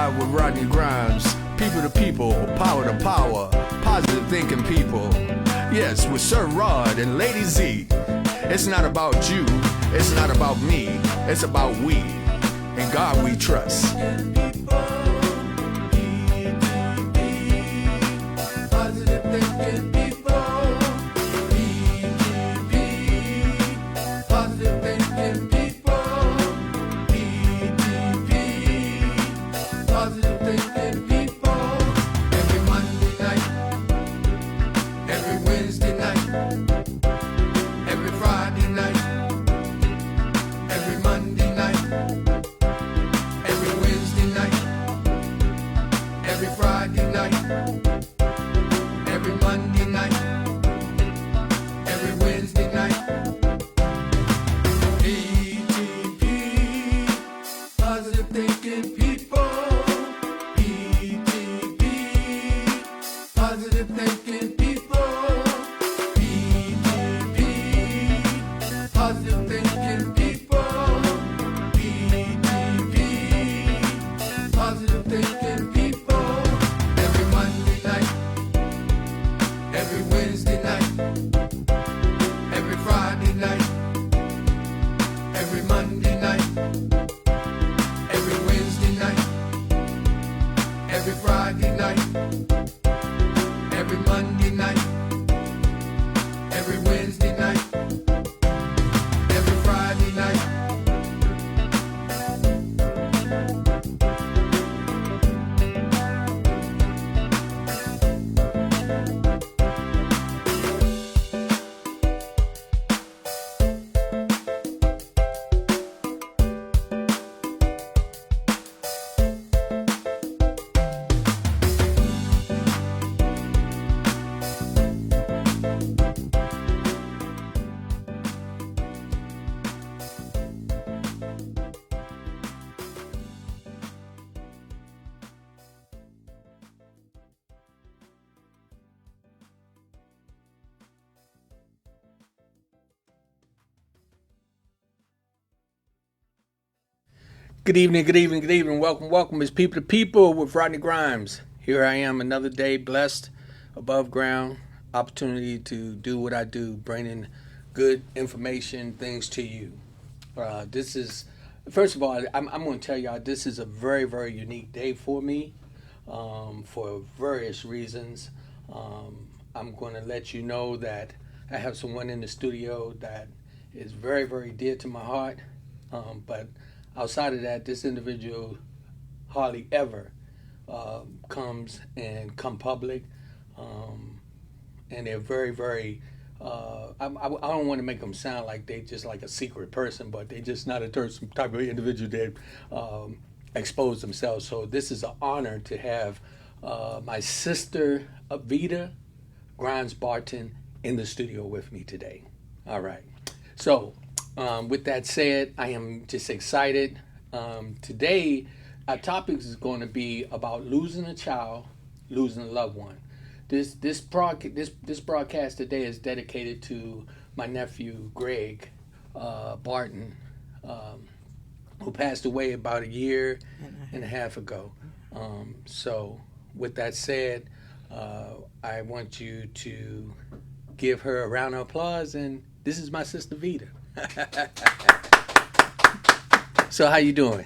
Live with Rodney Grimes. People to people, power to power, positive thinking people. Yes, with Sir Rod and Lady Z. It's not about you, it's not about me, it's about we. In God we trust. Positive thinking people. Positive thinking people. Positive thinking people. Every Monday night, every Wednesday night, every Friday night, every Monday night, every Wednesday night, every Friday night, every Monday night, every Wednesday night. PTP, positive thinking people. PTP, positive thinking people. PTP, positive thinking people. PTP, positive thinking people. Every Monday night, every Wednesday night, every Friday night, every Monday night, every Wednesday night, every Friday night, every Monday night, every Wednesday night, every Friday night. Good evening, good evening, good evening. Welcome. It's People to People with Rodney Grimes. Here I am, another day, blessed, above ground, opportunity to do what I do, bringing good information, things to you. This is, first of all, I'm going to tell y'all, this is a very, very unique day for me for various reasons. I'm going to let you know that I have someone in the studio that is very, very dear to my heart, but outside of that, this individual hardly ever comes public, and they're very, very. I don't want to make them sound like they just like a secret person, but they just not a type of individual that expose themselves. So this is an honor to have my sister Veda Grimes Barton in the studio with me today. All right, so. With that said, I am just excited. Today, our topic is going to be about losing a child, losing a loved one. This broadcast today is dedicated to my nephew Greg Barton, who passed away about a year and a half ago. So, with that said, I want you to give her a round of applause, and this is my sister Veda. So how you doing?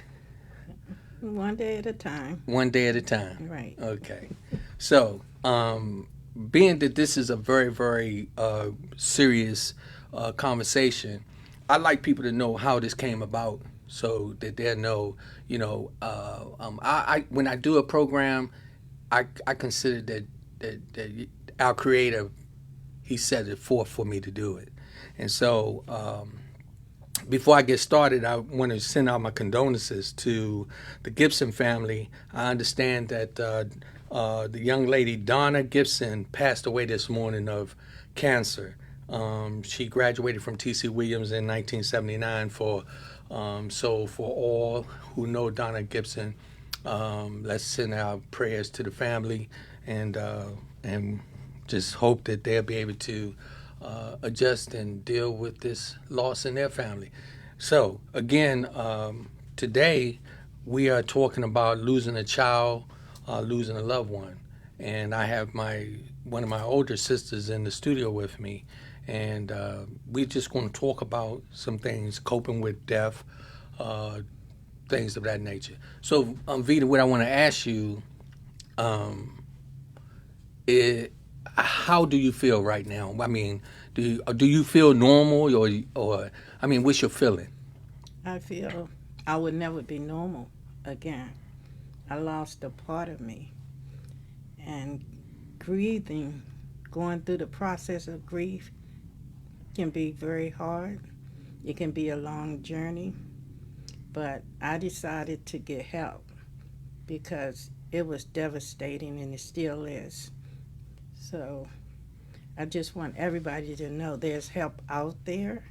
One day at a time. One day at a time. Right. Okay. So, being that this is a very, very serious conversation, I'd like people to know how this came about, so that they'll know. I when I do a program, I consider that our Creator, He set it forth for me to do it, and so. Before I get started, I want to send out my condolences to the Gibson family. I understand that the young lady, Donna Gibson, passed away this morning of cancer. She graduated from T.C. Williams in 1979. So for all who know Donna Gibson, let's send our prayers to the family and just hope that they'll be able to adjust and deal with this loss in their family. So again, today we are talking about losing a child, losing a loved one. And I have one of my older sisters in the studio with me, and we're just going to talk about some things, coping with death, uh, things of that nature. So, Vita, what I want to ask you um, is, how do you feel right now? I mean, do you feel normal, or I mean, what's your feeling? I feel I would never be normal again. I lost a part of me. And grieving, going through the process of grief, can be very hard. It can be a long journey. But I decided to get help because it was devastating and it still is. So I just want everybody to know there's help out there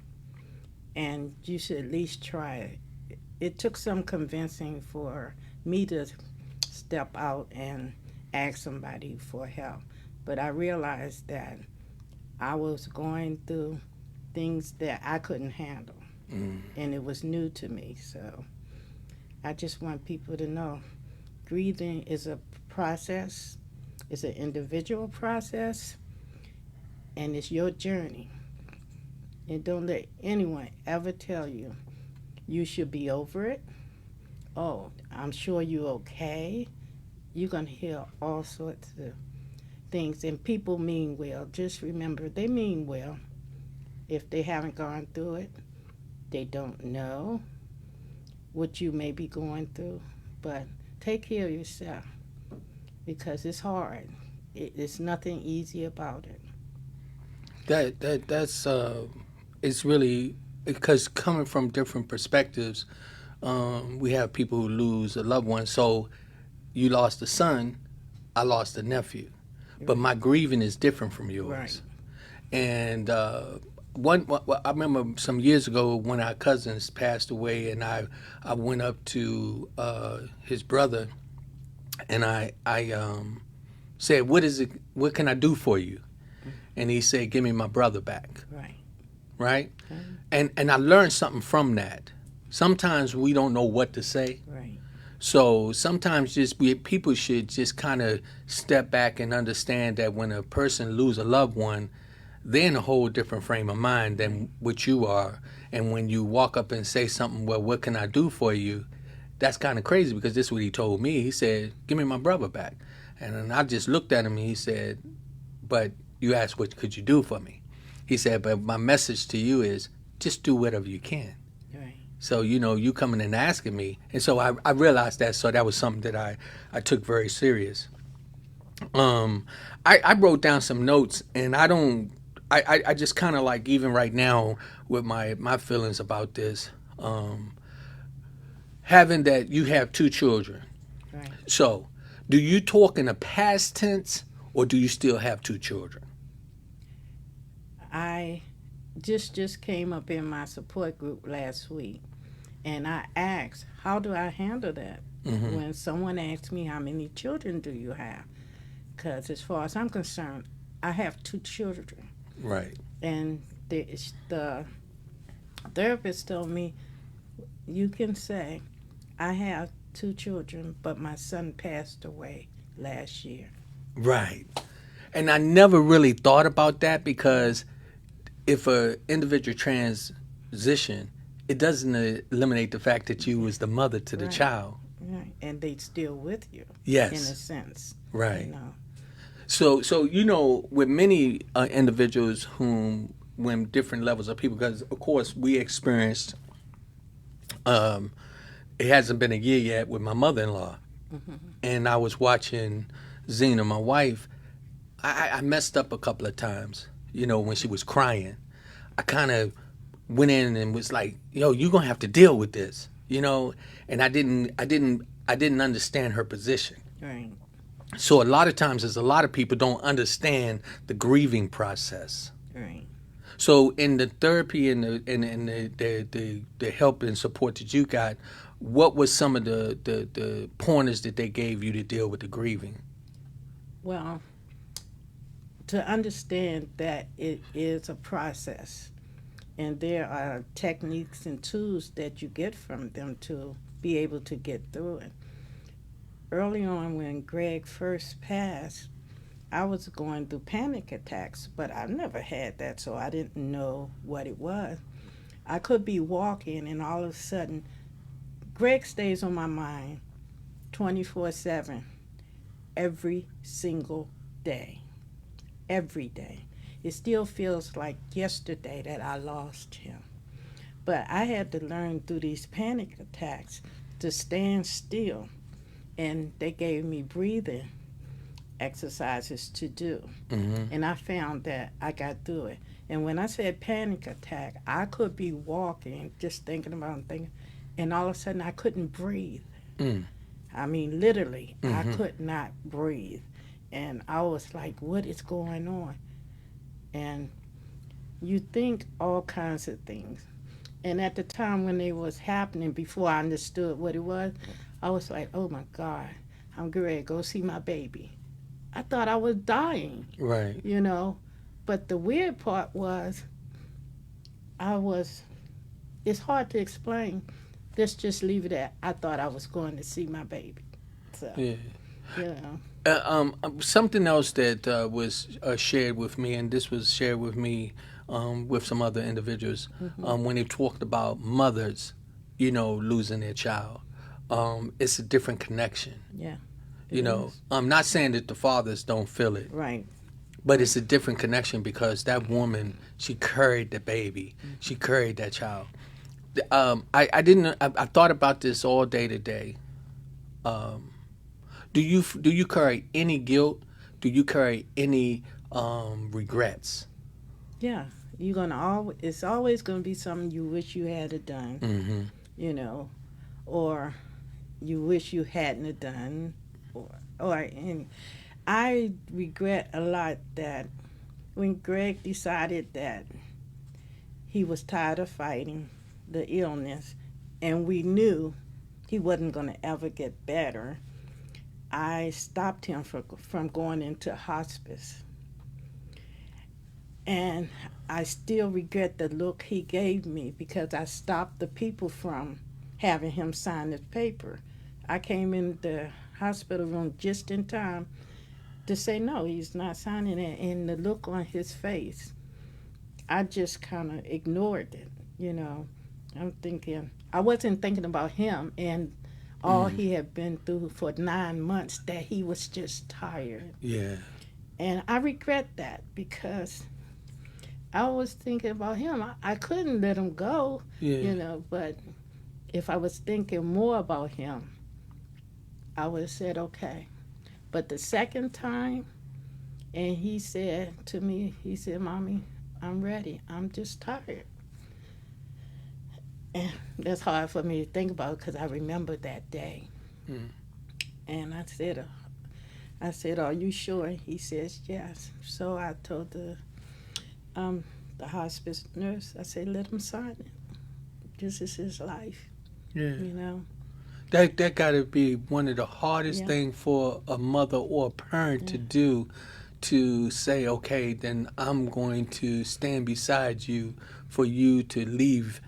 and you should at least try it. It took some convincing for me to step out and ask somebody for help. But I realized that I was going through things that I couldn't handle, Mm. and it was new to me. So I just want people to know grieving is a process, it's an individual process, and it's your journey. And don't let anyone ever tell you you should be over it. Oh, I'm sure you're okay. You're going to hear all sorts of things, and people mean well. Just remember, they mean well. If they haven't gone through it, they don't know what you may be going through. But take care of yourself because it's hard. It's nothing easy about it. That's it's really because coming from different perspectives, we have people who lose a loved one. So you lost a son, I lost a nephew, but my grieving is different from Right. yours. And I remember some years ago when our cousins passed away, and I went up to his brother, and I said, "What is it? What can I do for you?" And he said, "Give me my brother back." Right. Right? Okay. And I learned something from that. Sometimes we don't know what to say. Right. So sometimes people should just kind of step back and understand that when a person lose a loved one, they're in a whole different frame of mind than what you are. And when you walk up and say something, well, what can I do for you? That's kind of crazy because this is what he told me. He said, give me my brother back. And then I just looked at him and he said, but you asked what could you do for me? He said, but my message to you is just do whatever you can. Right. So, you coming and asking me. And so I realized that. So that was something that I took very serious. I wrote down some notes and I just kind of like, even right now with my feelings about this, having that you have two children. Right. So do you talk in the past tense or do you still have two children? I just came up in my support group last week, and I asked, how do I handle that Mm-hmm. when someone asks me how many children do you have? Because as far as I'm concerned, I have two children, Right. and the therapist told me you can say I have two children, but my son passed away last year. Right. And I never really thought about that because if a individual transition, it doesn't eliminate the fact that you was the mother to the Right. child. Right. And they still with you in a Yes. sense. Right. You know. So with many individuals whom when different levels of people, because of course we experienced. It hasn't been a year yet with my mother-in-law, Mm-hmm. and I was watching Zena, my wife. I messed up a couple of times. When she was crying, I kind of went in and was like, "Yo, you're gonna have to deal with this," And I didn't understand her position. Right. So a lot of times, there's a lot of people don't understand the grieving process. Right. So in the therapy and the help and support that you got, what was some of the pointers that they gave you to deal with the grieving? Well, to understand that it is a process, and there are techniques and tools that you get from them to be able to get through it. Early on, when Greg first passed, I was going through panic attacks, but I never had that, so I didn't know what it was. I could be walking, and all of a sudden, Greg stays on my mind 24/7, every single day. Every day. It still feels like yesterday that I lost him. But I had to learn through these panic attacks to stand still, and they gave me breathing exercises to do. And I found that I got through it. And when I said panic attack, I could be walking, just thinking about thinking, and all of a sudden I couldn't breathe. I mean, literally, I could not breathe. And I was like, what is going on? And you think all kinds of things. And at the time when it was happening, before I understood what it was, I was like, oh my God, I'm ready to go see my baby. I thought I was dying. Right. You know. But the weird part was, it's hard to explain. Let's just leave it at, I thought I was going to see my baby. So, Yeah. you know. Something else that was shared with me, and this was shared with me with some other individuals, when they talked about mothers, losing their child. It's a different connection. Yeah. I'm not saying that the fathers don't feel it. Right. But it's a different connection because that woman, she carried the baby. She carried that child. I thought about this all day today. Do you carry any guilt? Do you carry any regrets? Yeah, it's always gonna be something you wish you had it done, or you wish you hadn't have done, and I regret a lot that when Greg decided that he was tired of fighting the illness, and we knew he wasn't gonna ever get better, I stopped him from going into hospice. And I still regret the look he gave me because I stopped the people from having him sign the paper. I came in the hospital room just in time to say, no, he's not signing it. And the look on his face, I just kind of ignored it, I wasn't thinking about him and all he had been through for 9 months, that he was just tired. Yeah. And I regret that because I was thinking about him. I couldn't let him go, but if I was thinking more about him, I would have said, okay. But the second time, and he said to me, Mommy, I'm ready. I'm just tired. And that's hard for me to think about because I remember that day. And I said, are you sure? He says, yes. So I told the hospice nurse, I said, let him sign it. This is his life. Yeah. That got to be one of the hardest things for a mother or a parent to do, to say, okay, then I'm going to stand beside you for you to leave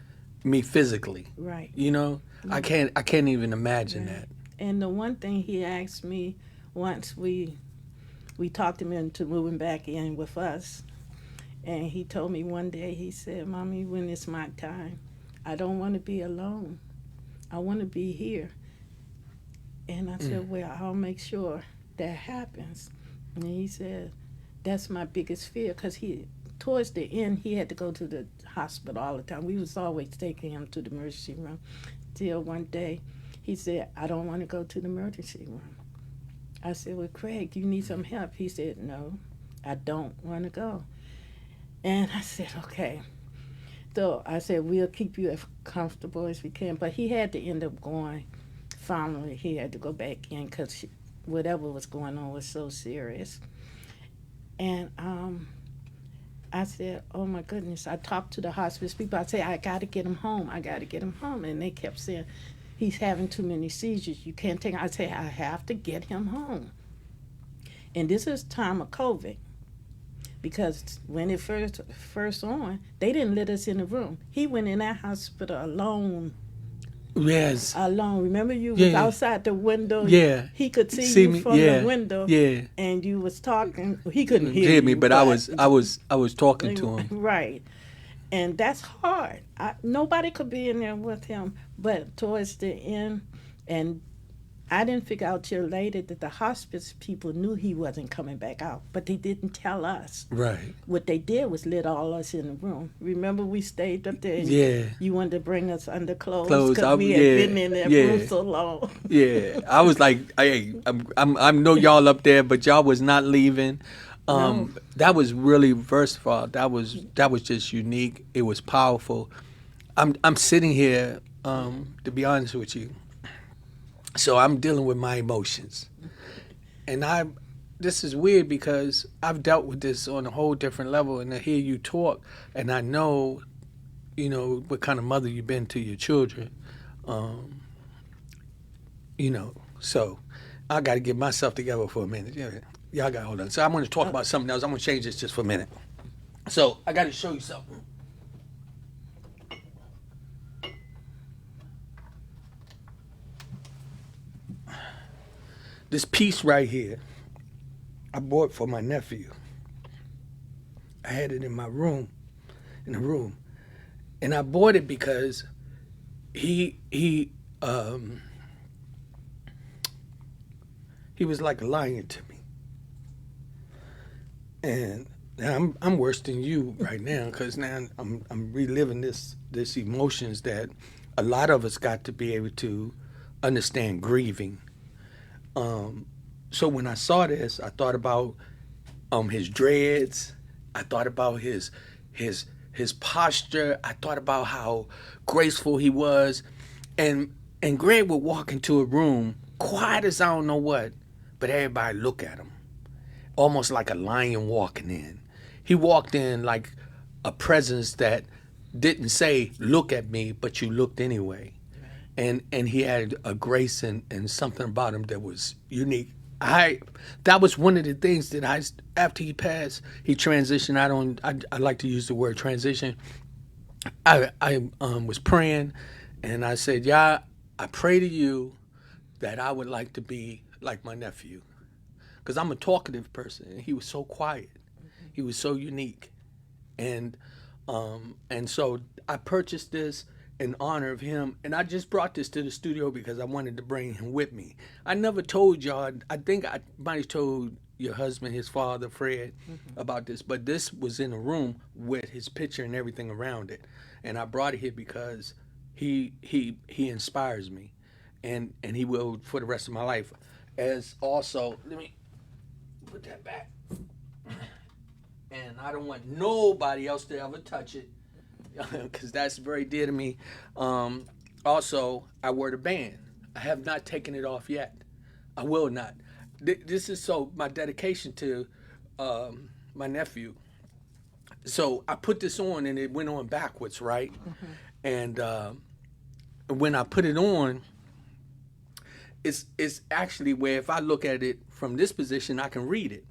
me physically. Right. I can't even imagine that. And the one thing he asked me once we talked him into moving back in with us, and he told me one day, he said, Mommy, when it's my time, I don't want to be alone. I want to be here. And I said, well, I'll make sure that happens. And he said, that's my biggest fear, because towards the end, he had to go to the hospital all the time. We was always taking him to the emergency room. Till one day, he said, I don't want to go to the emergency room. I said, well, Craig, you need some help. He said, no, I don't want to go. And I said, okay. So I said, we'll keep you as comfortable as we can. But he had to end up going. Finally, he had to go back in because whatever was going on was so serious. And I said, oh, my goodness. I talked to the hospice people. I said, I got to get him home. I got to get him home. And they kept saying, he's having too many seizures. You can't take him. I said, I have to get him home. And this is time of COVID. Because when it first on, they didn't let us in the room. He went in that hospital alone Yes. alone. Remember, you was Yeah. outside the window. Yeah. He could see See you me? from the Yeah. window, Yeah. and you was talking. He couldn't hear Hear me, you, but but I was talking to him. right. And that's hard. Nobody could be in there with him, but towards the end, and I didn't figure out till later that the hospice people knew he wasn't coming back out, but they didn't tell us. Right. What they did was let all us in the room. Remember, we stayed up there, and Yeah. you wanted to bring us underclothes Close. because we had Yeah. been in that room Yeah. so long. Yeah. I was like, hey, I know y'all up there, but y'all was not leaving. No. That was really, first of all, that was just unique. It was powerful. I'm sitting here, to be honest with you. So I'm dealing with my emotions, and this is weird because I've dealt with this on a whole different level, and I hear you talk, and I know, what kind of mother you've been to your children, um, so I got to get myself together for a minute. Yeah, y'all got to hold on. So I'm going to talk about something else. I'm going to change this just for a minute. So I got to show you something. This piece right here, I bought for my nephew. I had it in my room, in the room, and I bought it because he was like a lion to me, and now I'm worse than you right now because now I'm reliving this emotions that a lot of us got to be able to understand grieving. So when I saw this, I thought about his dreads. I thought about his posture. I thought about how graceful he was, and Greg would walk into a room quiet as I don't know what, but everybody look at him, almost like a lion walking in. He walked in like a presence that didn't say "look at me," but you looked anyway. And he had a grace and something about him that was unique. That was one of the things that after he passed, he transitioned. I like to use the word transition. I was praying, and I said, "Yeah, I pray to you that I would like to be like my nephew, because I'm a talkative person, and he was so quiet, he was so unique, and so I purchased this in honor of him, and I just brought this to the studio because I wanted to bring him with me. I never told y'all. I think I might have told your husband, his father, Fred, about this, but this was in a room with his picture and everything around it, and I brought it here because he inspires me, and he will for the rest of my life. As also, let me put that back, and I don't want nobody else to ever touch it because that's very dear to me. Also, I wear the band. I have not taken it off yet. I will not. This is so my dedication to my nephew. So I put this on and it went on backwards, right? And when I put it on, it's actually where if I look at it from this position, I can read it.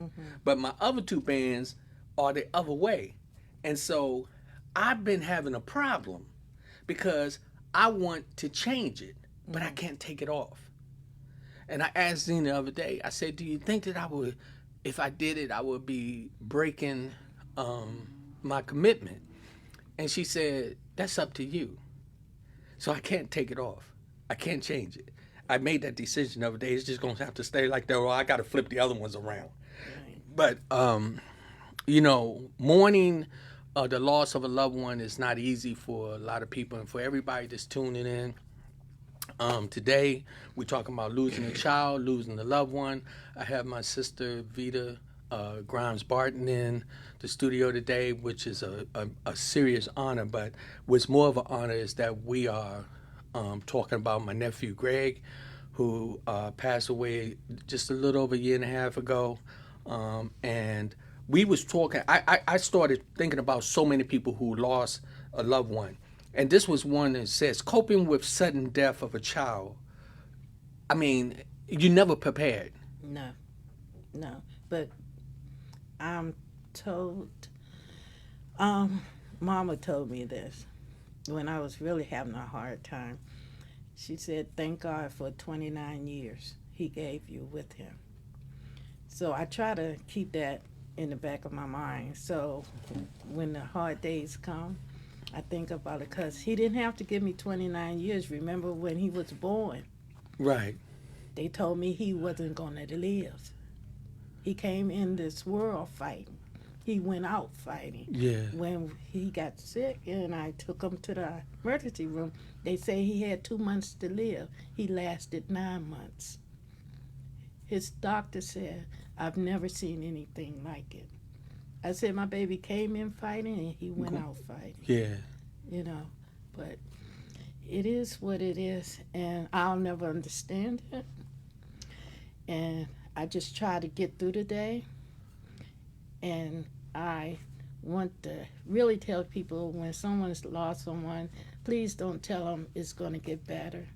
But my other two bands are the other way, and so I've been having a problem because I want to change it, but I can't take it off. And I asked Zena the other day, I said, do you think that I would, if I did it, I would be breaking my commitment? And she said, that's up to you. So I can't take it off. I can't change it. I made that decision the other day. It's just going to have to stay like that, or I got to flip the other ones around. But, mourning the loss of a loved one is not easy for a lot of people and for everybody that's tuning in. Today, we're talking about losing a child, losing a loved one. I have my sister, Veda Grimes Barton, in the studio today, which is a serious honor. But what's more of an honor is that we are talking about my nephew, Greg, who passed away just a little over a year and a half ago. And we was talking, I started thinking about so many people who lost a loved one. And this was one that says, coping with sudden death of a child. I mean, you never prepared. No. But I'm told, Mama told me this when I was really having a hard time. She said, thank God for 29 years he gave you with him. So I try to keep that in the back of my mind. So when the hard days come, I think about it because he didn't have to give me 29 years. Remember when he was born, Right. they told me he wasn't going to live. He came in this world fighting. He went out fighting. Yeah. When he got sick and I took him to the emergency room, they say he had 2 months to live. He lasted 9 months. His doctor said, I've never seen anything like it. I said, my baby came in fighting and he went out fighting. Yeah. You know, but it is what it is, and I'll never understand it. And I just try to get through the day. And I want to really tell people when someone's lost someone, please don't tell them it's going to get better.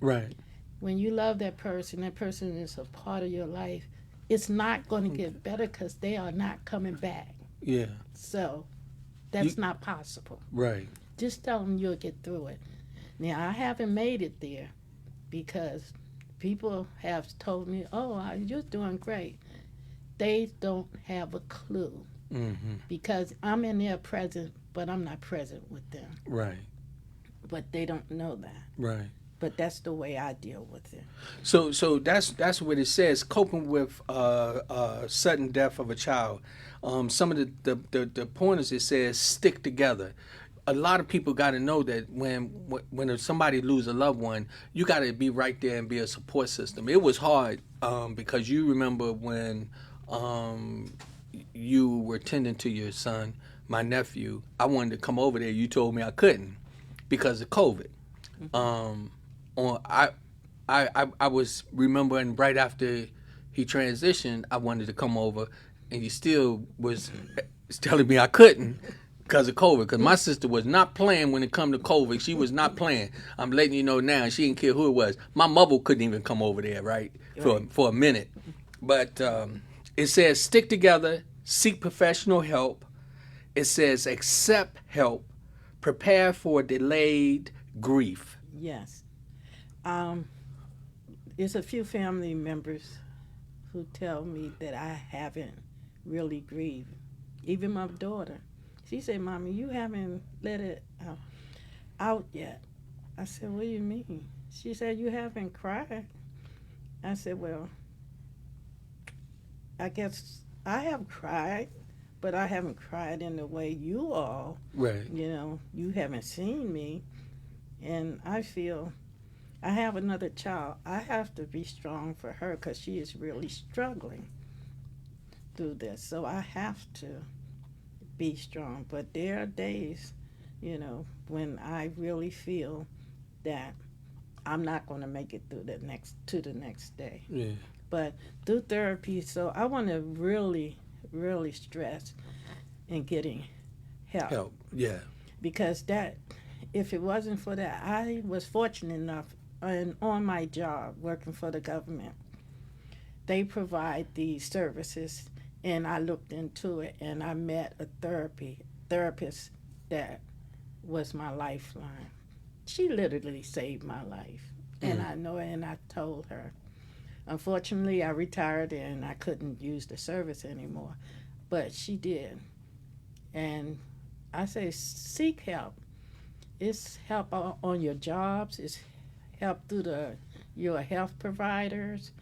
Right. When you love that person is a part of your life, it's not going to get better because they are not coming back. Yeah. So that's not possible. Right. Just tell them you'll get through it. Now, I haven't made it there because people have told me, oh, you're doing great. They don't have a clue Mm-hmm. because I'm in their present, but I'm not present with them. Right. But they don't know that. Right. But that's the way I deal with it. So that's what it says. Coping with sudden death of a child. Some of the pointers, it says stick together. A lot of people got to know that when somebody lose a loved one, you got to be right there and be a support system. It was hard because you remember when you were tending to your son, my nephew. I wanted to come over there. You told me I couldn't because of COVID. I was remembering right after he transitioned, I wanted to come over, and you still was telling me I couldn't because of COVID. Because my sister was not playing when it come to COVID. She was not playing. I'm letting you know now. She didn't care who it was. My mother couldn't even come over there, right, for a minute. But it says stick together, seek professional help. It says accept help, prepare for delayed grief. Yes. There's a few family members who tell me that I haven't really grieved. Even my daughter. She said, Mommy, you haven't let it out yet. I said, what do you mean? She said, you haven't cried. I said, well, I guess I have cried, but I haven't cried in the way you all. Right. You know, you haven't seen me. And I feel I have another child. I have to be strong for her because she is really struggling through this. So I have to be strong. But there are days, you know, when I really feel that I'm not going to make it through the next day. Yeah. But through therapy, so I want to really, really stress in getting help. Help. Yeah. Because that, if it wasn't for that, I was fortunate enough on my job working for the government. They provide these services, and I looked into it, and I met a therapist that was my lifeline. She literally saved my life, and I know it, and I told her. Unfortunately, I retired, and I couldn't use the service anymore, but she did. And I say, seek help. It's help on your jobs. It's help through your health providers.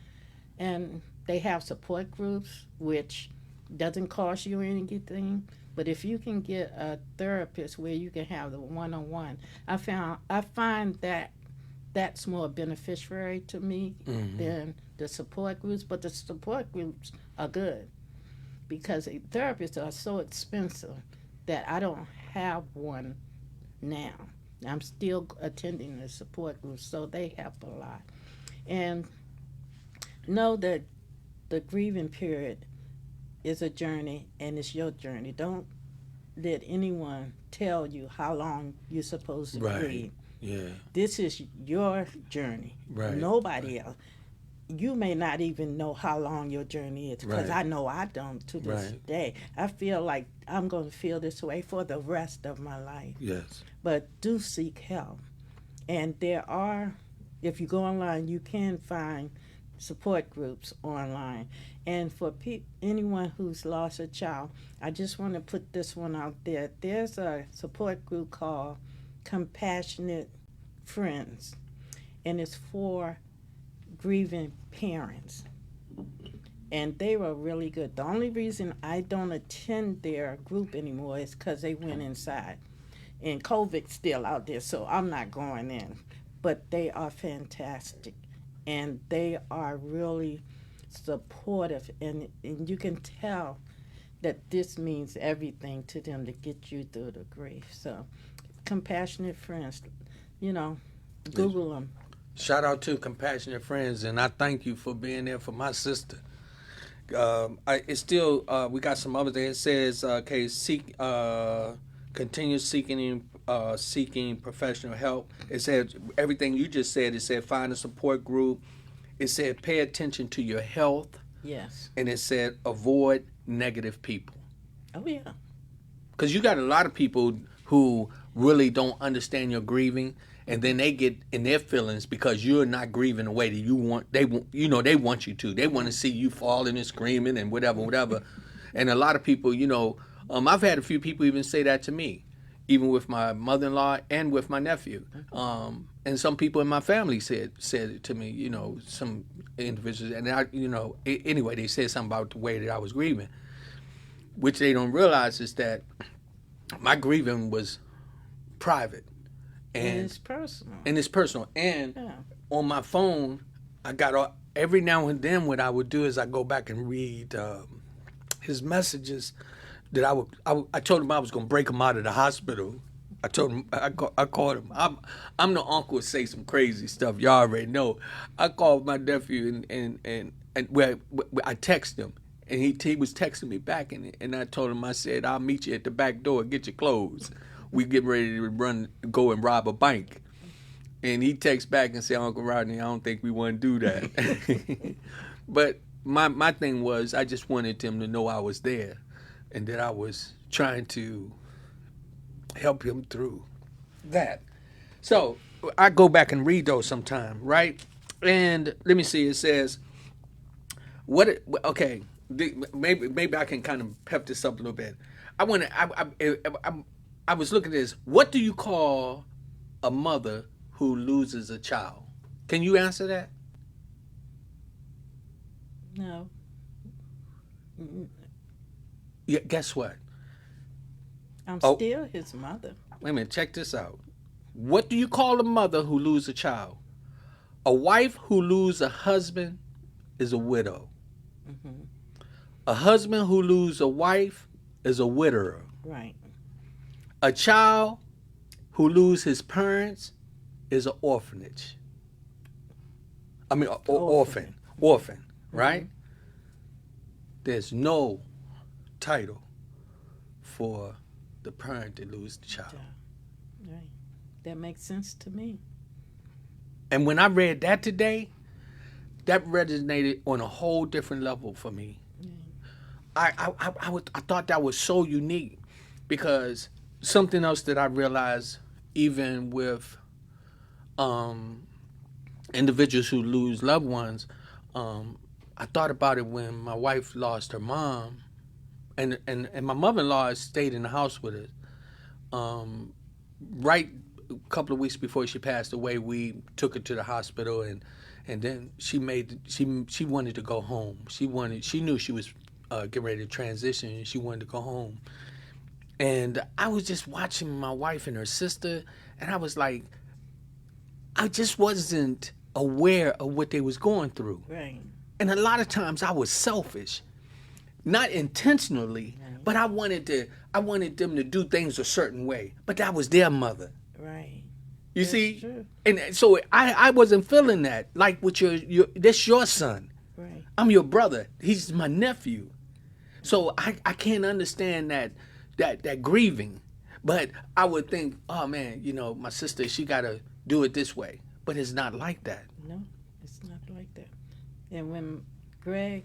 And they have support groups, which doesn't cost you anything. But if you can get a therapist where you can have the one-on-one, I find that that's more beneficiary to me than the support groups. But the support groups are good because therapists are so expensive that I don't have one now. I'm still attending the support groups, so they help a lot. And know that the grieving period is a journey, and it's your journey. Don't let anyone tell you how long you're supposed to grieve. Yeah. This is your journey. Right. Nobody else. You may not even know how long your journey is because I know I don't to this day. I feel like I'm going to feel this way for the rest of my life. Yes. But do seek help. And there are, if you go online, you can find support groups online. And for anyone who's lost a child, I just want to put this one out there. There's a support group called Compassionate Friends, and it's for grieving parents. And they were really good. The only reason I don't attend their group anymore is because they went inside. And COVID's still out there, so I'm not going in. But they are fantastic. And they are really supportive. And you can tell that this means everything to them to get you through the grief. So, Compassionate Friends, you know, Google them. Shout out to Compassionate Friends, and I thank you for being there for my sister. It's still we got some others there. It says, okay, continue seeking professional help. It said everything you just said. It said find a support group. It said pay attention to your health, Yes. and it said avoid negative people. Oh, yeah. Because you got a lot of people who really don't understand your grieving, and then they get in their feelings because you're not grieving the way that you want. They want you to. They want to see you falling and screaming and whatever. And a lot of people, I've had a few people even say that to me, even with my mother-in-law and with my nephew. And some people in my family said it to me. Some individuals, and anyway, they said something about the way that I was grieving, which they don't realize is that my grieving was private. And it's personal. And Yeah. on my phone, I got every now and then what I would do is I go back and read his messages that I told him I was going to break him out of the hospital. I told him, I called him. I'm the uncle who say some crazy stuff. Y'all already know. I called my nephew and where I texted him. And he was texting me back, and I told him, I said, I'll meet you at the back door, get your clothes. We getting ready to go and rob a bank. And he texts back and said, Uncle Rodney, I don't think we want to do that. But my thing was, I just wanted him to know I was there and that I was trying to help him through that. So I go back and read those sometime, right? And let me see, it says, okay, maybe I can kind of pep this up a little bit. I was looking at this. What do you call a mother who loses a child? Can you answer that? No. Yeah, guess what? I'm still his mother. Wait a minute, check this out. What do you call a mother who loses a child? A wife who loses a husband is a widow. Mm-hmm. A husband who loses a wife is a widower. Right. A child who loses his parents is an orphanage. I mean, orphan, right? Mm-hmm. There's no title for the parent that loses the child. Right. That makes sense to me. And when I read that today, that resonated on a whole different level for me. I thought that was so unique because something else that I realized, even with individuals who lose loved ones, I thought about it when my wife lost her mom, and my mother-in-law stayed in the house with us. Right a couple of weeks before she passed away, we took her to the hospital, and then she wanted to go home. She knew she was getting ready to transition, and she wanted to go home. And I was just watching my wife and her sister, and I was like, I just wasn't aware of what they was going through. Right. And a lot of times I was selfish, not intentionally, right, but I wanted them to do things a certain way. But that was their mother. Right. You That's see? true. And so I wasn't feeling that. Like with that's your son. Right. I'm your brother. He's my nephew. So I can't understand that grieving. But I would think, oh man, my sister, she gotta do it this way. But it's not like that. No, it's not like that. And when Greg,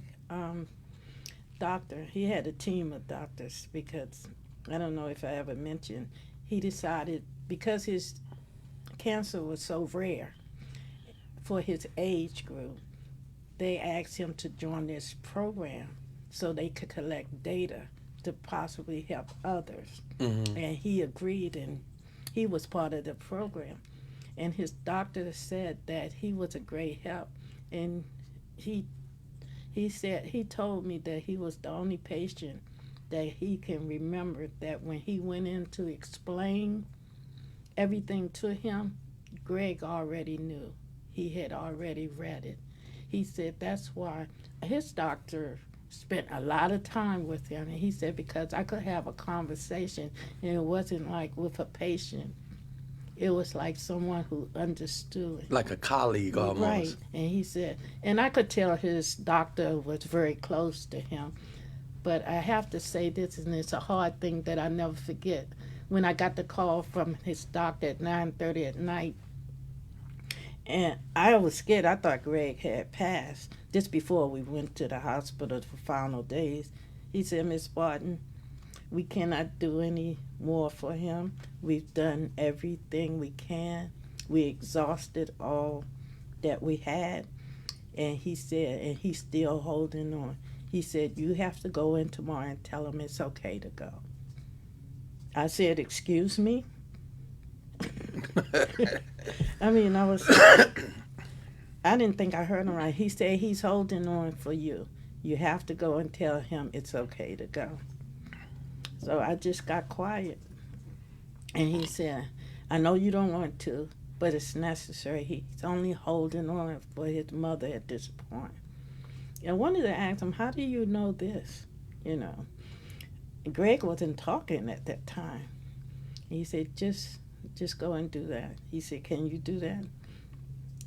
doctor, he had a team of doctors because I don't know if I ever mentioned, he decided because his cancer was so rare for his age group, they asked him to join this program so they could collect data to possibly help others. Mm-hmm. And he agreed, and he was part of the program. And his doctor said that he was a great help. And he he told me that he was the only patient that he can remember that when he went in to explain everything to him, Greg already knew. He had already read it. He said that's why his doctor spent a lot of time with him. And he said, because I could have a conversation and it wasn't like with a patient. It was like someone who understood. Like a colleague almost. Right. And he said, and I could tell his doctor was very close to him. But I have to say this, and it's a hard thing that I never forget. When I got the call from his doctor at 9:30 at night, and I was scared. I thought Greg had passed just before we went to the hospital for final days. He said, Miss Barton, we cannot do any more for him. We've done everything we can. We exhausted all that we had. And he said, and he's still holding on. He said, you have to go in tomorrow and tell him it's okay to go. I said, excuse me? I mean, I didn't think I heard him right. He said he's holding on for you. You have to go and tell him it's okay to go. So I just got quiet. And he said, I know you don't want to, but it's necessary. He's only holding on for his mother at this point. And I wanted to ask him, how do you know this? You know, Greg wasn't talking at that time. He said, just go and do that. He said, can you do that?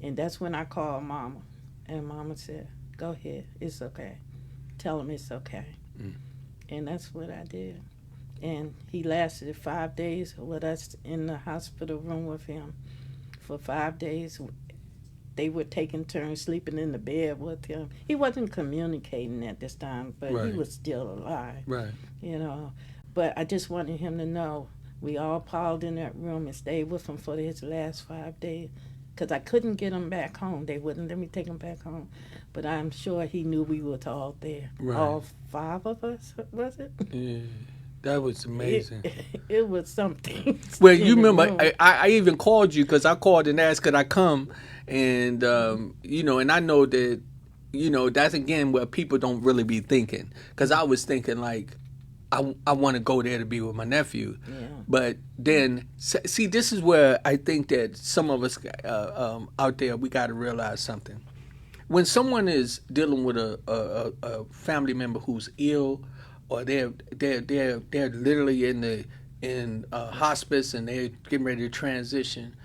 And that's when I called Mama. And Mama said, go ahead. It's okay. Tell him it's okay. Mm. And that's what I did. And he lasted 5 days with us in the hospital room with him. For 5 days, they were taking turns sleeping in the bed with him. He wasn't communicating at this time, but right. He was still alive. Right. You know. But I just wanted him to know we all piled in that room and stayed with him for his last 5 days. Because I couldn't get him back home. They wouldn't let me take him back home. But I'm sure he knew we were all there. Right. All 5 of us, was it? Yeah. That was amazing. It was something. Well, you remember, I even called you because I called and asked could I come. And, you know, and I know that, you know, that's again where people don't really be thinking. Because I was thinking like, I want to go there to be with my nephew. Yeah. But then, see, this is where I think that some of us out there, we got to realize something. When someone is dealing with a family member who's ill, or they're literally in hospice and they're getting ready to transition,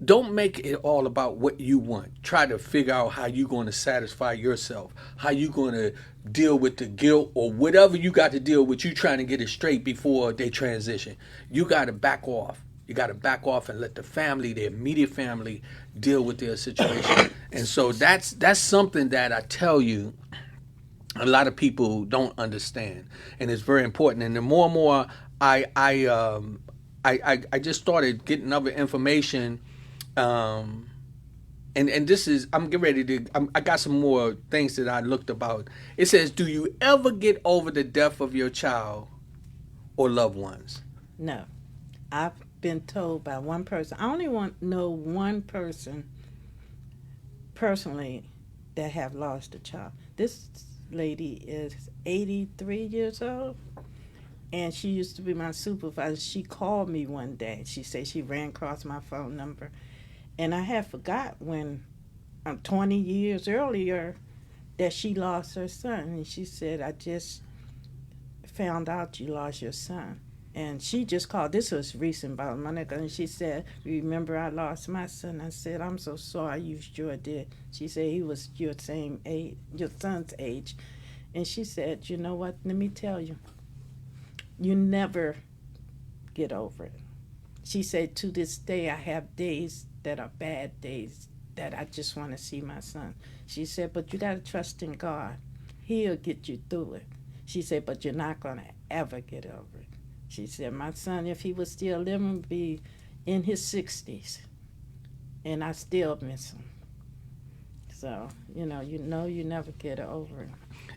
don't make it all about what you want. Try to figure out how you're going to satisfy yourself, how you're going to deal with the guilt or whatever you got to deal with. You trying to get it straight before they transition. You got to back off. You got to back off and let the family, their immediate family, deal with their situation. And so that's something that I tell you, a lot of people don't understand, and it's very important. And the more and more I just started getting other information, and this is I'm getting ready to. I got some more things that I looked about. It says, "Do you ever get over the death of your child or loved ones?" No, I've been told by one person. I only know one person personally that have lost a child. This lady is 83 years old, and she used to be my supervisor. She called me one day. She said she ran across my phone number, and I had forgot when 20 years earlier that she lost her son. And she said, I just found out you lost your son. And she just called. This was recent, about a month ago. And she said, remember I lost my son? I said, I'm so sorry, you sure did. She said, he was your same age, your son's age. And she said, you know what, let me tell you, you never get over it. She said, to this day, I have days that are bad days that I just want to see my son. She said, but you got to trust in God. He'll get you through it. She said, but you're not going to ever get over it. She said, my son, if he was still living, would be in his 60s. and I still miss him. So, you never get over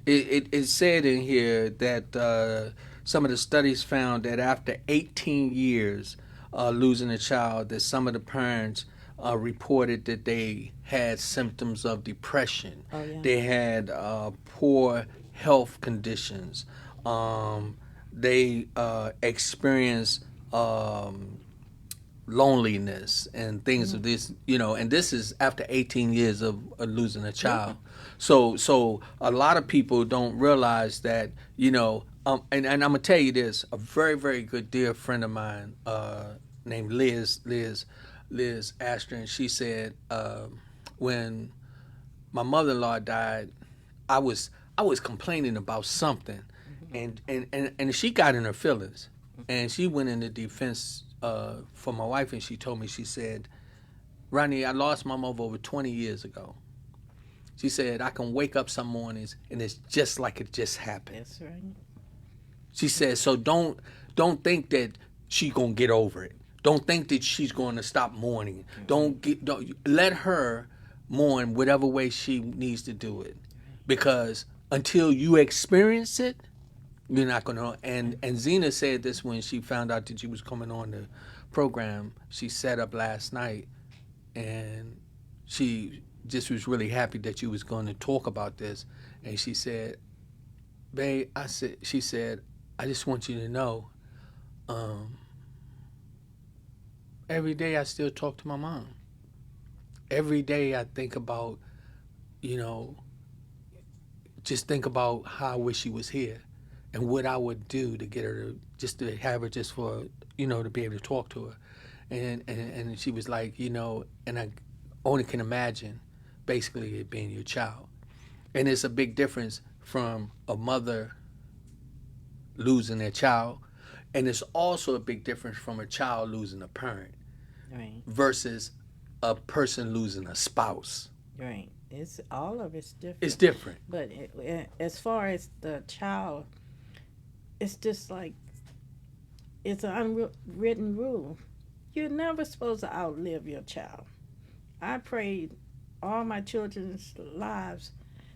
it. It said in here that some of the studies found that after 18 years losing a child, that some of the parents reported that they had symptoms of depression. Oh, yeah. They had poor health conditions. They experienced loneliness and things of this, and this is after 18 years of losing a child. So a lot of people don't realize that, and I'm gonna tell you this, a very, very good dear friend of mine, named Liz Ashton, she said, when my mother-in-law died, I was complaining about something, and she got in her feelings, and she went into defense for my wife, and she told me, she said, Rodney, I lost my mother over 20 years ago. She said, I can wake up some mornings and it's just like it just happened. That's right. She said, so don't think that she's gonna get over it. Don't think that she's going to stop mourning. Don't let her mourn whatever way she needs to do it, because until you experience it, you're not going to. And Zena said this when she found out that you was coming on the program. She sat up last night, and she just was really happy that you was going to talk about this. And she said, "Babe," she said, "I just want you to know, every day I still talk to my mom. Every day I think about, just think about how I wish she was here, and what I would do to get her to have her just for, to be able to talk to her." And she was like, and I only can imagine basically it being your child. And it's a big difference from a mother losing their child, and it's also a big difference from a child losing a parent, Right. versus a person losing a spouse. Right. It's all of it's different. It's different. But as far as the child, it's just like it's an unwritten rule. You're never supposed to outlive your child. I prayed all my children's lives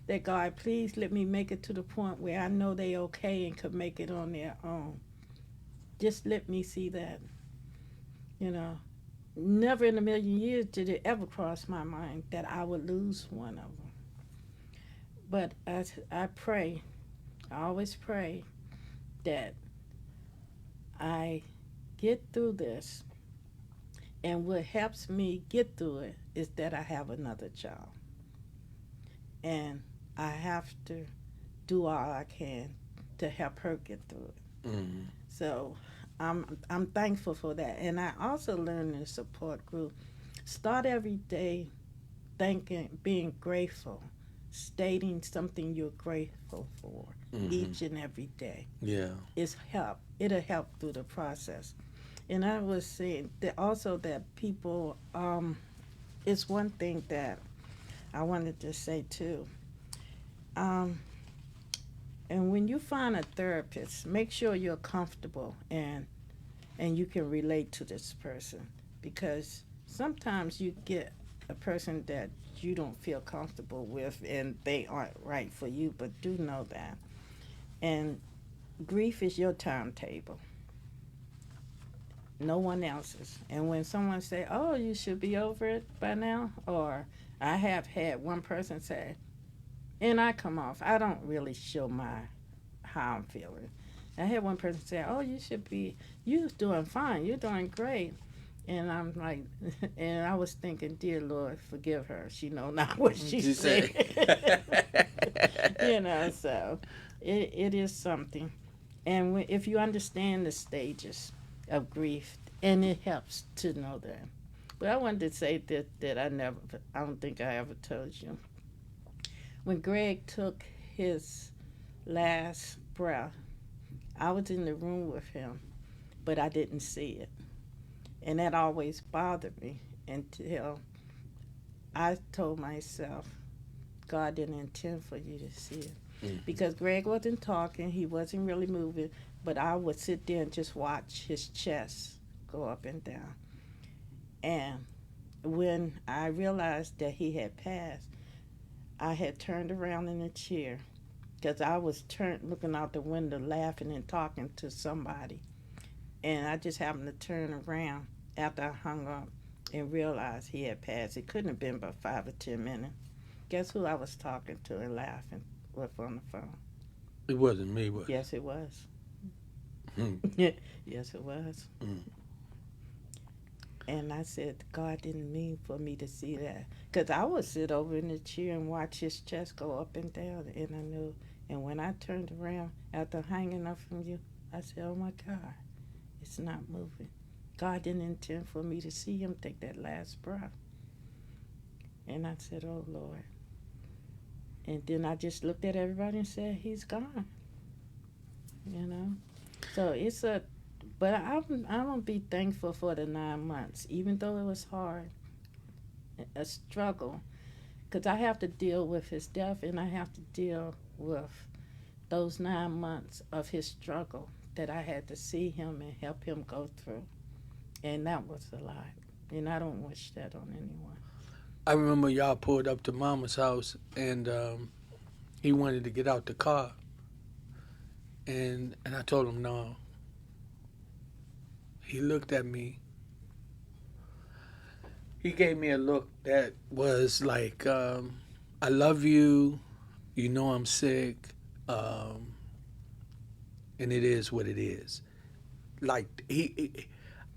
that God, please let me make it to the point where I know they okay and could make it on their own. Just let me see that. You know, never in a million years did it ever cross my mind that I would lose one of them. But I pray, I always pray that I get through this. And what helps me get through it is that I have another child. And I have to do all I can to help her get through it. Mm-hmm. So I'm thankful for that. And I also learned in the support group, start every day thanking, being grateful, stating something you're grateful for each and every day. Yeah. It's help. It'll help through the process. And I was saying that also that people, it's one thing that I wanted to say too. And when you find a therapist, make sure you're comfortable and you can relate to this person, because sometimes you get a person that you don't feel comfortable with and they aren't right for you, but do know that. And grief is your timetable, no one else's. And when someone say, "Oh, you should be over it by now," or I have had one person say, and I come off, I don't really show how I'm feeling. I had one person say, "Oh, you're doing fine, you're doing great." And I'm like, and I was thinking, dear Lord, forgive her. She know not what she said. So it is something. And if you understand the stages of grief, and it helps to know that. But I wanted to say that I don't think I ever told you. When Greg took his last breath, I was in the room with him, but I didn't see it. And that always bothered me until I told myself, God didn't intend for you to see it. Mm-hmm. Because Greg wasn't talking, he wasn't really moving, but I would sit there and just watch his chest go up and down. And when I realized that he had passed, I had turned around in the chair because I was looking out the window, laughing and talking to somebody, and I just happened to turn around after I hung up and realized he had passed. It couldn't have been but 5 or 10 minutes. Guess who I was talking to and laughing with on the phone? It wasn't me, was it? Yes, it was. Yes, it was. And I said, God didn't mean for me to see that. Because I would sit over in the chair and watch his chest go up and down. And I knew. And when I turned around after hanging up from you, I said, oh my God, it's not moving. God didn't intend for me to see him take that last breath. And I said, oh Lord. And then I just looked at everybody and said, he's gone. You know? So it's a, but I'm going to be thankful for the 9 months, even though it was hard, a struggle. Because I have to deal with his death, and I have to deal with those 9 months of his struggle that I had to see him and help him go through. And that was a lot. And I don't wish that on anyone. I remember y'all pulled up to Mama's house, and he wanted to get out the car. And I told him no. He looked at me. He gave me a look that was like, I love you, you know I'm sick, and it is what it is. Like,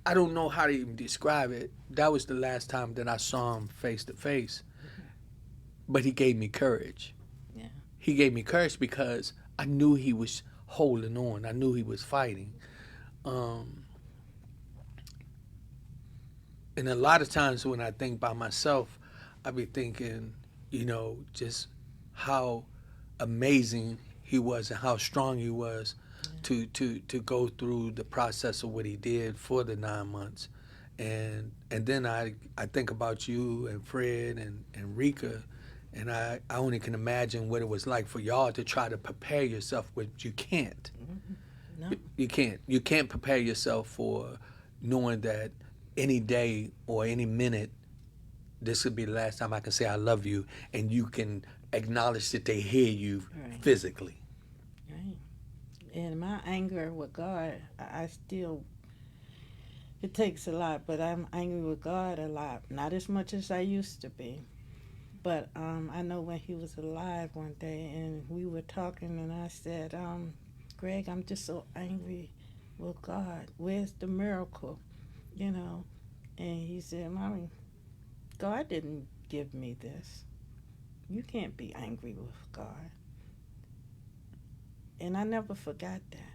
I don't know how to even describe it. That was the last time that I saw him face to face. But he gave me courage. Yeah. He gave me courage because I knew he was holding on. I knew he was fighting. And a lot of times when I think by myself, I be thinking, you know, just how amazing he was and how strong he was to go through the process of what he did for the 9 months. And then I think about you and Fred and Rika, and I only can imagine what it was like for y'all to try to prepare yourself, but you can't. No. You can't. You can't prepare yourself for knowing that any day or any minute, this could be the last time I can say I love you, and you can acknowledge that they hear you physically. Right. And my anger with God, I still, it takes a lot, but I'm angry with God a lot. Not as much as I used to be. But I know when he was alive one day and we were talking and I said, Greg, I'm just so angry with God. Where's the miracle? You know? And he said, Mommy, God didn't give me this. You can't be angry with God. And I never forgot that.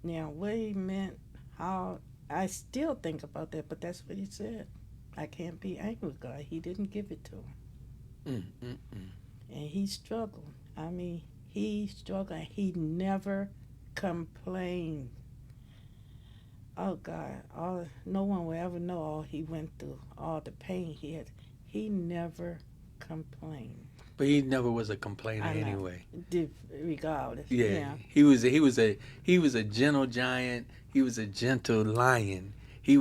Now, what he meant, how, I still think about that, but that's what he said. I can't be angry with God. He didn't give it to him. And he struggled. I mean, he struggled. He never complained. Oh, God. No one will ever know all he went through, all the pain he had. He never complained. But he never was a complainer anyway. Regardless. Yeah. He was a gentle giant. He was a gentle lion. He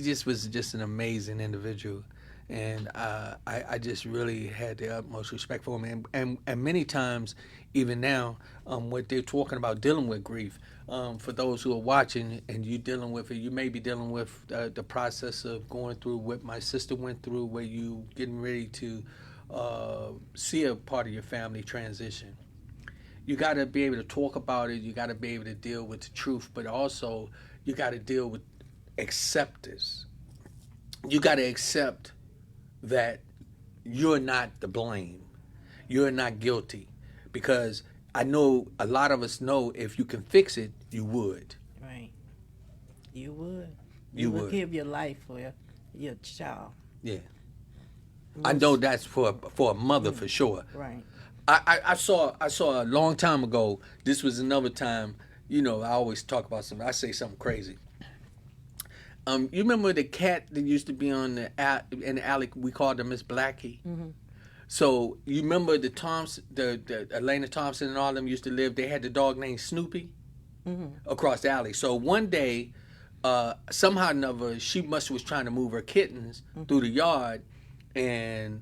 just was just an amazing individual, and I just really had the utmost respect for him. And many times, even now, what they're talking about dealing with grief, for those who are watching and you dealing with it, you may be dealing with the process of going through what my sister went through, where you getting ready to see a part of your family transition. You got to be able to talk about it. You got to be able to deal with the truth, but also you got to deal with acceptance. You got to accept that you're not to blame. You're not guilty, because I know a lot of us know if you can fix it, you would. Right. You would. You would would give your life for your child. Yeah. I know that's for a mother for sure. Right. I saw a long time ago. This was another time. You know, I always talk about something. I say something crazy. You remember the cat that used to be in the alley? We called her Miss Blackie. Mm-hmm. So you remember the Elena Thompson and all of them used to live. They had the dog named Snoopy. across the alley. So one day, somehow or another, she must was trying to move her kittens through the yard, and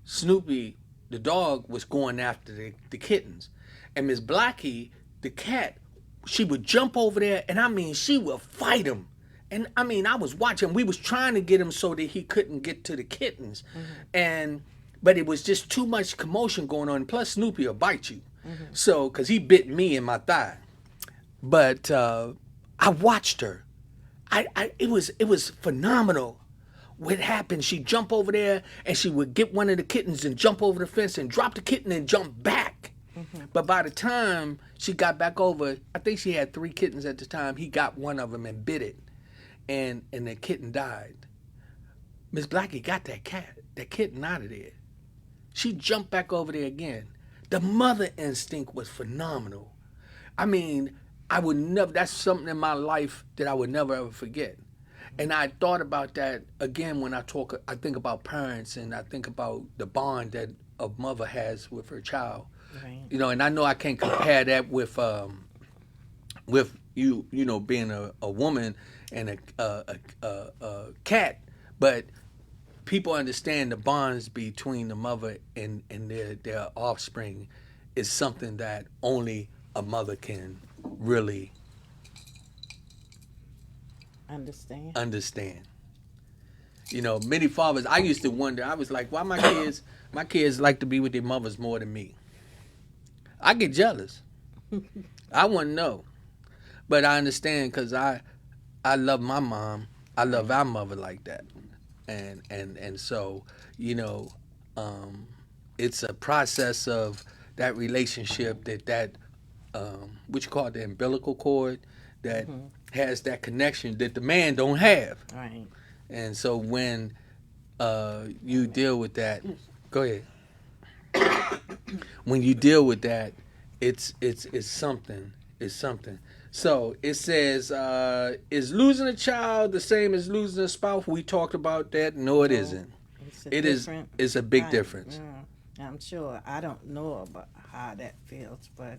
Snoopy, the dog, was going after the kittens. And Miss Blackie, the cat, she would jump over there, and I mean, she would fight him. And I mean, I was watching. We was trying to get him so that he couldn't get to the kittens, but it was just too much commotion going on. Plus, Snoopy will bite you, so because he bit me in my thigh. But I watched her. It was phenomenal. What happened? She'd jump over there and she would get one of the kittens and jump over the fence and drop the kitten and jump back. But by the time she got back over, I think she had 3 kittens at the time. He got one of them and bit it, and the kitten died. Miss Blackie got that kitten out of there. She jumped back over there again. The mother instinct was phenomenal. I mean, I would never. That's something in my life that I would never ever forget. And I thought about that again when I think about parents, and I think about the bond that a mother has with her child. Right. You know, and I know I can't compare that with you know, being a woman and a cat, but people understand the bonds between the mother and their offspring is something that only a mother can really understand. You know, many fathers, I used to wonder, I was like, why my kids like to be with their mothers more than me? I get jealous. I wouldn't know. But I understand because I love my mom. I love our mother like that. And so, you know, it's a process of that relationship that what you call the umbilical cord that has that connection that the man don't have. Right. And so when you deal with that, go ahead. When you deal with that, it's something. It's something. So it says, is losing a child the same as losing a spouse? We talked about that. No, it isn't. It's a big difference. Yeah, I'm sure. I don't know about how that feels, but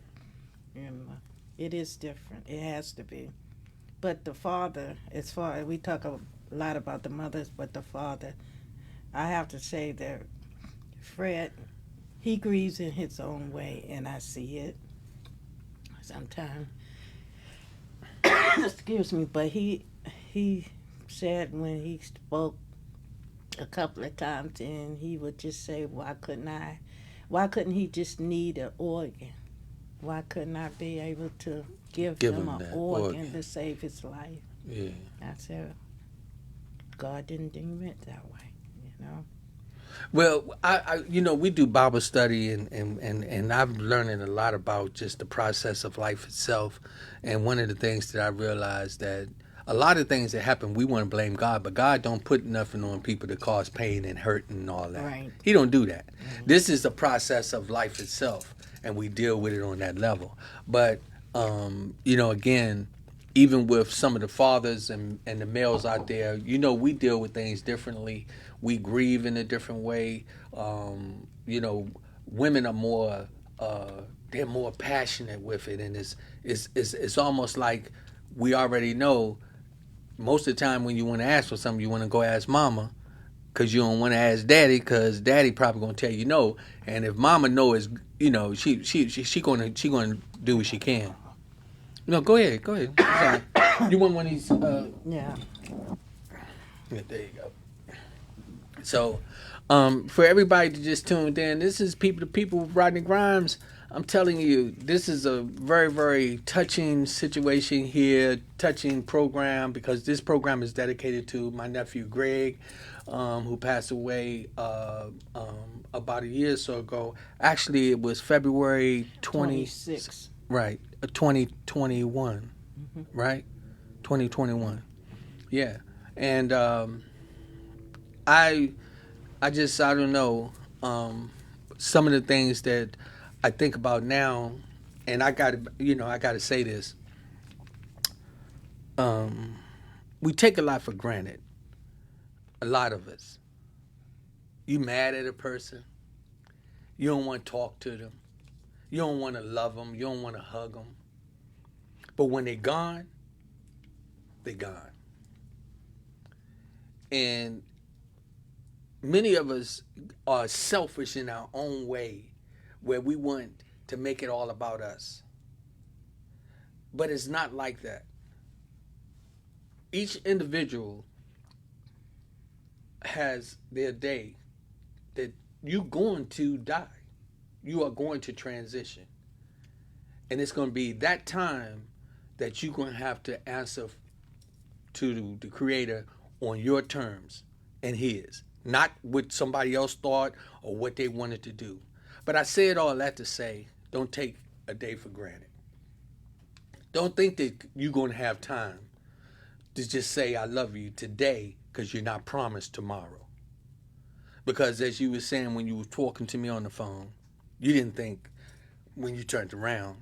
you know, it is different. It has to be. But the father, as far as we talk a lot about the mothers, but the father, I have to say that Fred, he grieves in his own way, and I see it sometimes. Excuse me, but he said when he spoke a couple of times, and he would just say, why couldn't he just need an organ? Why couldn't I be able to give him an organ to save his life? Yeah. I said, God didn't deem it that way, you know. Well, I you know, we do Bible study, and I've learning a lot about just the process of life itself. And one of the things that I realized that a lot of things that happen, we want to blame God, but God don't put nothing on people to cause pain and hurt and all that. Right. He don't do that. Mm-hmm. This is the process of life itself, and we deal with it on that level. But you know, again, even with some of the fathers and the males out there, you know, we deal with things differently. We grieve in a different way. You know, women are more they're more passionate with it, and it's almost like we already know. Most of the time when you want to ask for something, you want to go ask mama, because you don't want to ask daddy, because daddy probably going to tell you no. And if mama know is, you know, she going to do what she can. No, go ahead. Sorry. You want one of these? Yeah. Yeah, there you go. So, for everybody that just tuned in, this is People to People with Rodney Grimes. I'm telling you, this is a very, very touching situation here, touching program, because this program is dedicated to my nephew Greg, who passed away about a year or so ago. Actually, it was February 26. Right, 2021, right? 2021, yeah. And I don't know, some of the things that I think about now, and I gotta say this. We take a lot for granted. A lot of us. You mad at a person, you don't want to talk to them. You don't want to love them. You don't want to hug them. But when they're gone, they're gone. And many of us are selfish in our own way, where we want to make it all about us. But it's not like that. Each individual has their day that you're going to die. You are going to transition. And it's going to be that time that you're going to have to answer to the Creator on your terms and His, not what somebody else thought or what they wanted to do. But I said all that to say, don't take a day for granted. Don't think that you're going to have time to just say, I love you today, because you're not promised tomorrow. Because as you were saying when you were talking to me on the phone, you didn't think when you turned around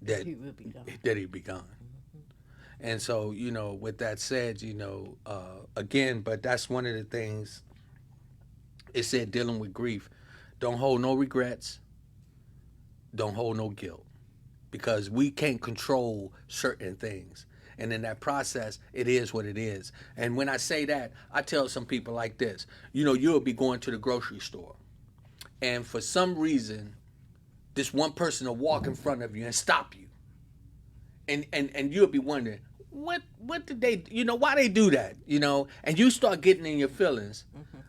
that He will be gone. that he'd be gone. And so, with that said, again, but that's one of the things it said, dealing with grief. Don't hold no regrets. Don't hold no guilt, because we can't control certain things. And in that process, it is what it is. And when I say that, I tell some people like this. You'll be going to the grocery store, and for some reason, this one person will walk in front of you and stop you. And you'll be wondering, what did they, why they do that, and you start getting in your feelings,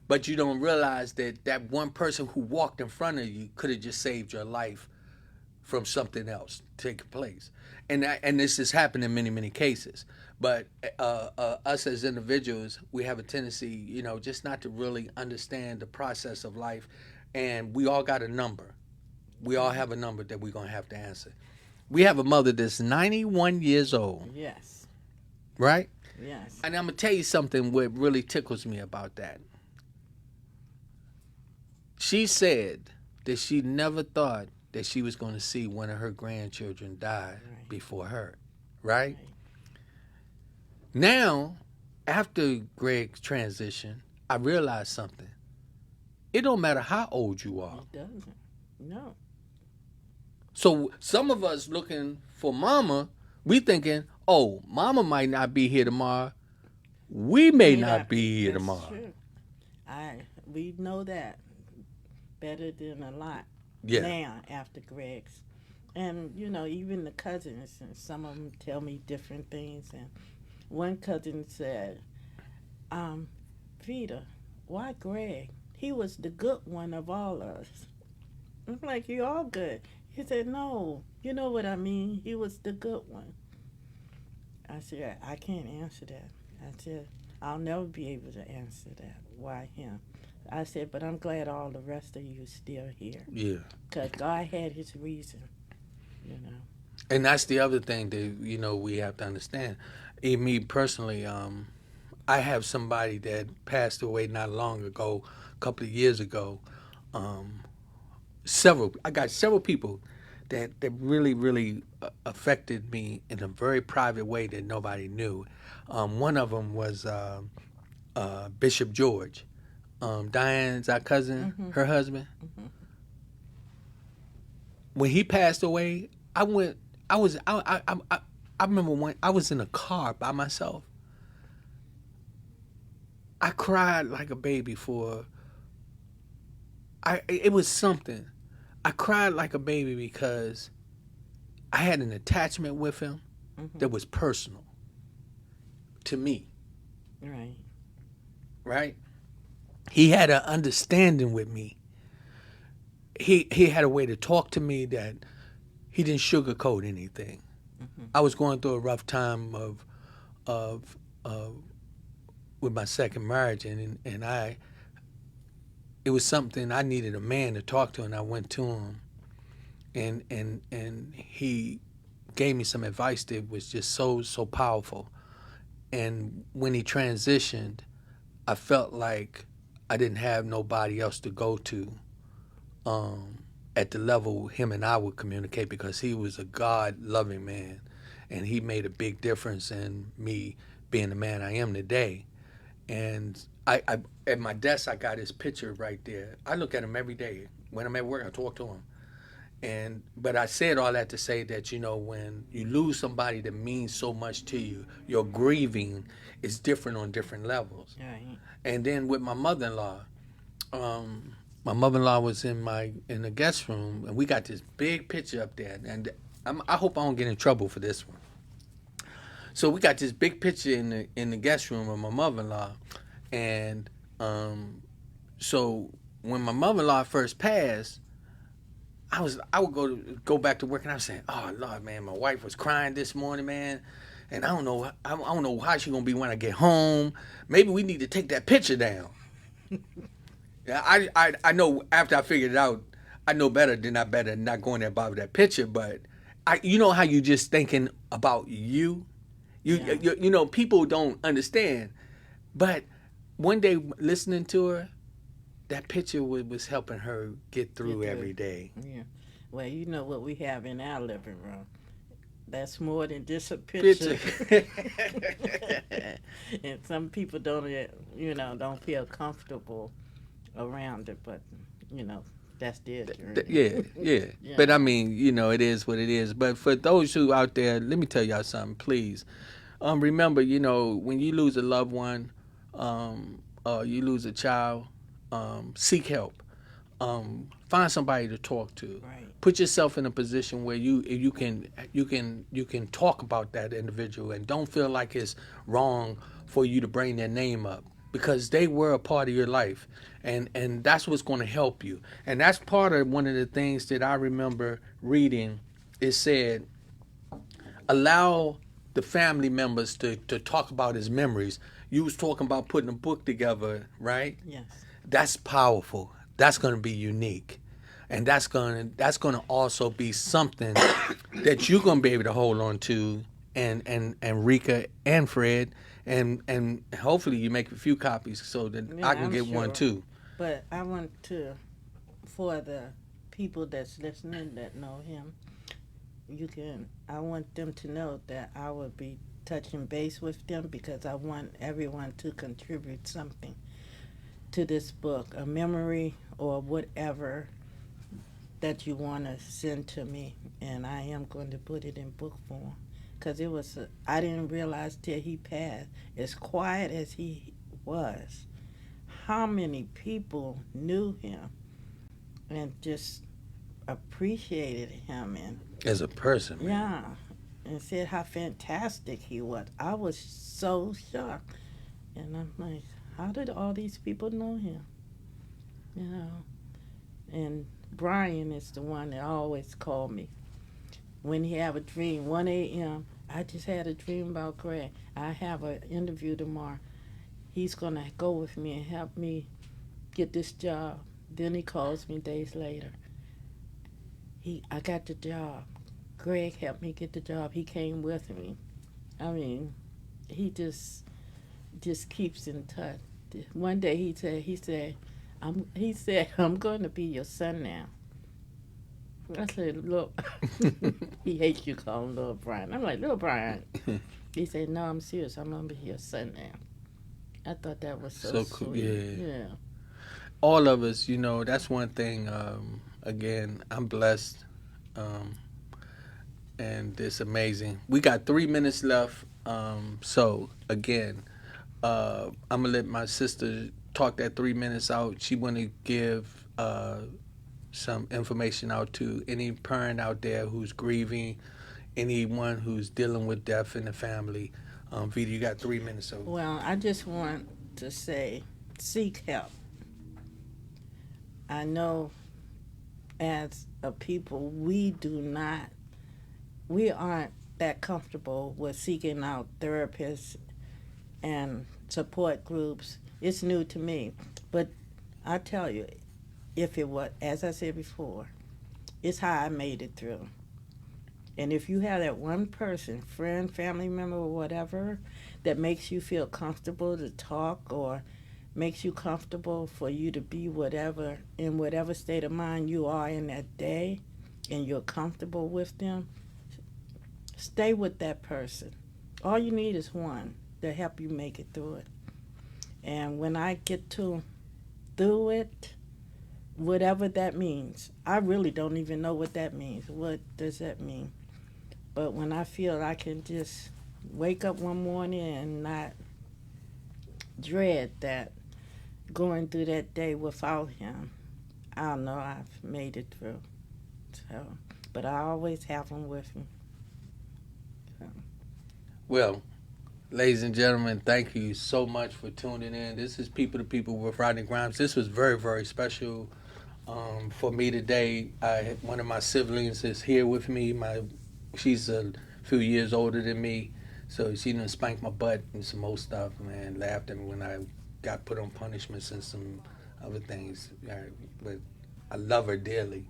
but you don't realize that one person who walked in front of you could have just saved your life from something else taking place. And this has happened in many, many cases. But us as individuals, we have a tendency, just not to really understand the process of life. And we all got a number. We all have a number that we're going to have to answer. We have a mother that's 91 years old. Yes. Right? Yes. And I'm going to tell you something what really tickles me about that. She said that she never thought that she was going to see one of her grandchildren die before her. Right? Now, after Greg's transition, I realized something. It don't matter how old you are. It doesn't. No. So some of us looking for mama, we thinking, oh, mama might not be here tomorrow. We may not be here tomorrow. True. We know that better than a lot now after Greg's. And, even the cousins, and some of them tell me different things. And one cousin said, Veda, why Greg? He was the good one of all us. I'm like, you're all good. He said, no, you know what I mean? He was the good one. I said, I can't answer that. I said, I'll never be able to answer that. Why him? I said, but I'm glad all the rest of you still here. Yeah. Because God had his reason, And that's the other thing that, we have to understand. Me personally, I have somebody that passed away not long ago, a couple of years ago. I got several people that really, really affected me in a very private way that nobody knew. One of them was Bishop George. Diane's our cousin, her husband. When he passed away, I remember when I was in a car by myself. I cried like a baby it was something. I cried like a baby because I had an attachment with him that was personal to me. Right. Right? He had an understanding with me. He had a way to talk to me that he didn't sugarcoat anything. I was going through a rough time of with my second marriage, and it was something I needed a man to talk to, and I went to him, and he gave me some advice that was just so powerful. And when he transitioned, I felt like I didn't have nobody else to go to at the level him and I would communicate, because he was a God-loving man, and he made a big difference in me being the man I am today. And I at my desk, I got his picture right there. I look at him every day. When I'm at work, I talk to him. And but I said all that to say that when you lose somebody that means so much to you, your grieving is different on different levels. Right. And then with my mother-in-law was in the guest room, and we got this big picture up there. And I hope I don't get in trouble for this one. So we got this big picture in the guest room of my mother-in-law, and so when my mother-in-law first passed, I would go back to work, and I was saying, "Oh Lord, man, my wife was crying this morning, man, and I don't know how she's gonna be when I get home. Maybe we need to take that picture down." Yeah, I know after I figured it out, I know better than not going there about that picture. But you know how you just thinking about you, Yeah. people don't understand. But one day listening to her, that picture was helping her get Get through through. every day. Yeah. Well, you know what we have in our living room. That's more than just a picture. Picture. And some people don't feel comfortable around it, but you know, that's their journey. Yeah, yeah. Yeah. But I mean, it is what it is. But for those who out there, let me tell y'all something, please. Remember, when you lose a loved one, you lose a child, seek help. Find somebody to talk to. Right. Put yourself in a position where you can talk about that individual, and don't feel like it's wrong for you to bring their name up, because they were a part of your life, and that's what's going to help you. And that's part of one of the things that I remember reading. It said, allow the family members to talk about his memories. You was talking about putting a book together, right? Yes. That's powerful. That's going to be unique, and that's going to also be something that you're going to be able to hold on to, and Rika and Fred, and hopefully you make a few copies so that Yeah, I can I'm get one sure. too. But I want to, for the people that's listening that know him, I want them to know that I will be touching base with them, because I want everyone to contribute something to this book, a memory or whatever that you want to send to me, and I am going to put it in book form, because I didn't realize till he passed, as quiet as he was, how many people knew him and just appreciated him, and As a person, man. yeah, and said how fantastic he was. I was so shocked, and I'm like, how did all these people know him? You know, and Brian is the one that always called me when he have a dream. 1 a.m. I just had a dream about Greg. I have an interview tomorrow. He's gonna go with me and help me get this job. Then he calls me days later. I got the job. Greg helped me get the job. He came with me. I mean, he just keeps in touch. One day he said, I'm going to be your son now. I said, look, he hates you calling little Brian. I'm like, little Brian. He said, no, I'm serious. I'm going to be your son now. I thought that was so So cool. sweet. Yeah. Yeah. All of us, that's one thing. Again, I'm blessed, um, and it's amazing. We got 3 minutes left. So again, I'm gonna let my sister talk that 3 minutes out. She want to give some information out to any parent out there who's grieving, anyone who's dealing with death in the family. Vita, you got 3 minutes. So Well, I just want to say, seek help. I know as a people, we aren't that comfortable with seeking out therapists and support groups. It's new to me. But I tell you, if it was, as I said before, it's how I made it through. And if you have that one person, friend, family member, or whatever, that makes you feel comfortable to talk, or makes you comfortable for you to be whatever, in whatever state of mind you are in that day, and you're comfortable with them, stay with that person. All you need is one to help you make it through it. And when I get through it, whatever that means. I really don't even know what that means. What does that mean? But when I feel I can just wake up one morning and not dread that going through that day without him, I know I've made it through. So, but I always have him with me. So. Well, ladies and gentlemen, thank you so much for tuning in. This is People to People with Rodney Grimes. This was very, very special for me today. One of my siblings is here with me. She's a few years older than me, so she done spanked my butt and some more stuff, man. Laughed at me when I got put on punishments and some other things. But I love her dearly,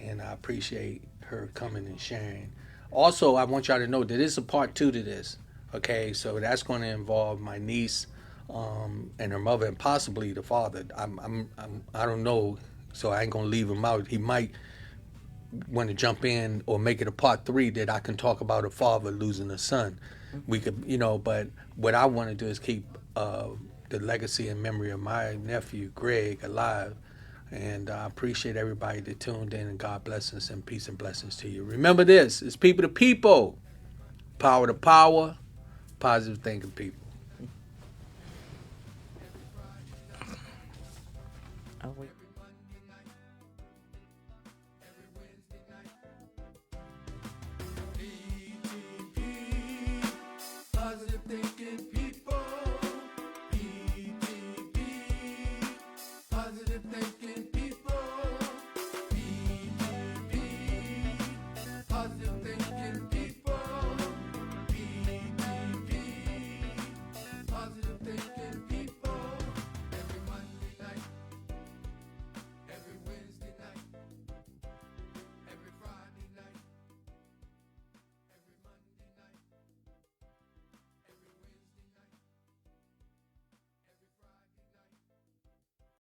and I appreciate her coming and sharing. Also, I want y'all to know that there's a part two to this. Okay, so that's going to involve my niece and her mother, and possibly the father. I don't know, so I ain't gonna leave him out. He might want to jump in or make it a part three that I can talk about a father losing a son. We could, but what I want to do is keep the legacy and memory of my nephew Greg alive. And I appreciate everybody that tuned in, and God blessings and peace and blessings to you. Remember this: it's people to people, power to power, positive thinking people. Oh, wait.